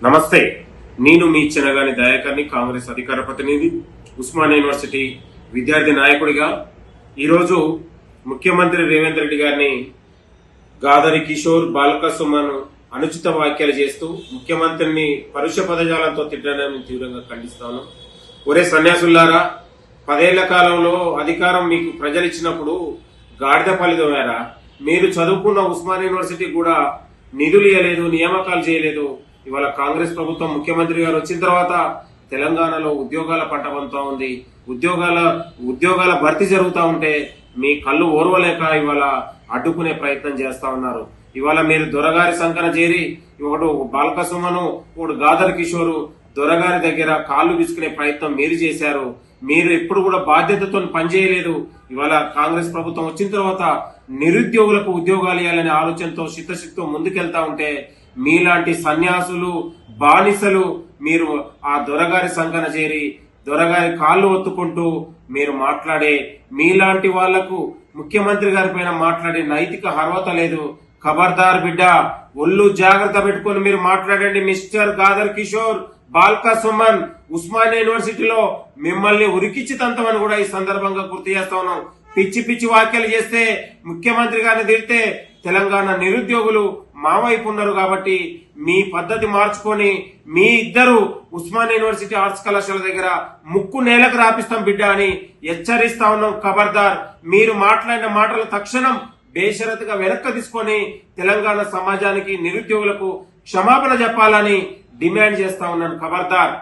నమస్తే, నేను మీ చిన్నగాని దయాకర్ని, కాంగ్రెస్ అధికార ప్రతినిధి, ఉస్మానియా యూనివర్సిటీ విద్యార్థి నాయకుడిగా ఈరోజు ముఖ్యమంత్రి రేవంత్ రెడ్డి గారిని గాదరి కిషోర్, బాల్క సుమన్ అనుచిత వ్యాఖ్యలు చేస్తూ ముఖ్యమంత్రిని పరుష పదజాలంతో తిట్టడాన్ని తీవ్రంగా ఖండిస్తాను. ఒరే సన్యాసులారా, 10 ఏళ్ల కాలంలో అధికారం మీకు ప్రజలు ఇచ్చినప్పుడు గాడిద ఫలితమేరా. మీరు చదువుకున్న ఉస్మానియా యూనివర్సిటీ కూడా నిధులు ఇవ్వలేదు, నియామకాలు చేయలేదు. ఇవాళ కాంగ్రెస్ ప్రభుత్వం ముఖ్యమంత్రి గారు వచ్చిన తర్వాత తెలంగాణలో ఉద్యోగాల పంట పండుతా ఉంది. ఉద్యోగాల భర్తీ జరుగుతూ ఉంటే మీ కళ్ళు ఓర్వలేక ఇవాళ అడ్డుకునే ప్రయత్నం చేస్తా ఉన్నారు. ఇవాళ మీరు దొరగారి సంకన చేరి ఒకడు బాల్క సుమను, ఒకడు గాదర్ కిషోరు దొరగారి దగ్గర కాళ్ళు విసుకునే ప్రయత్నం మీరు చేశారు. మీరు ఎప్పుడు కూడా బాధ్యతతో పనిచేయలేదు. ఇవాళ కాంగ్రెస్ ప్రభుత్వం వచ్చిన తర్వాత నిరుద్యోగులకు ఉద్యోగాలు ఇవ్వాలనే ఆలోచనతో చిత్తశక్తితో ముందుకెళ్తా ఉంటే మీలాంటి సన్యాసులు, బానిసలు మీరు ఆ దొరగారి సంకన చేరి దొరగారి కాళ్ళు ఒత్తుకుంటూ మీరు మాట్లాడే మీలాంటి వాళ్లకు ముఖ్యమంత్రి గారి పైన మాట్లాడే నైతిక అర్హత లేదు. ఖబర్దార్ బిడ్డ, ఒళ్ళు జాగ్రత్త పెట్టుకుని మీరు మాట్లాడండి. మిస్టర్ గాదర్ కిషోర్, బాల్క సుమన్, ఉస్మానియా యూనివర్సిటీలో మిమ్మల్ని ఉరికిచ్చి తంతమని కూడా ఈ సందర్భంగా గుర్తు చేస్తా ఉన్నాం. పిచ్చి పిచ్చి వ్యాఖ్యలు చేస్తే, ముఖ్యమంత్రి గారిని తిడితే తెలంగాణ నిరుద్యోగులు మా వైపు ఉన్నారు. కాబట్టి మీ పద్ధతి మార్చుకొని మీ ఇద్దరు ఉస్మానియా యూనివర్సిటీ ఆర్ట్స్ కళాశాల దగ్గర ముక్కు నేలకు రాపిస్తాం బిడ్డ అని హెచ్చరిస్తా ఉన్నాం. ఖబర్దార్, మీరు మాట్లాడిన మాటలు తక్షణం బేషరతుగా వెనక్కి తీసుకొని తెలంగాణ సమాజానికి, నిరుద్యోగులకు క్షమాపణ చెప్పాలని డిమాండ్ చేస్తా ఉన్నాను. ఖబర్దార్.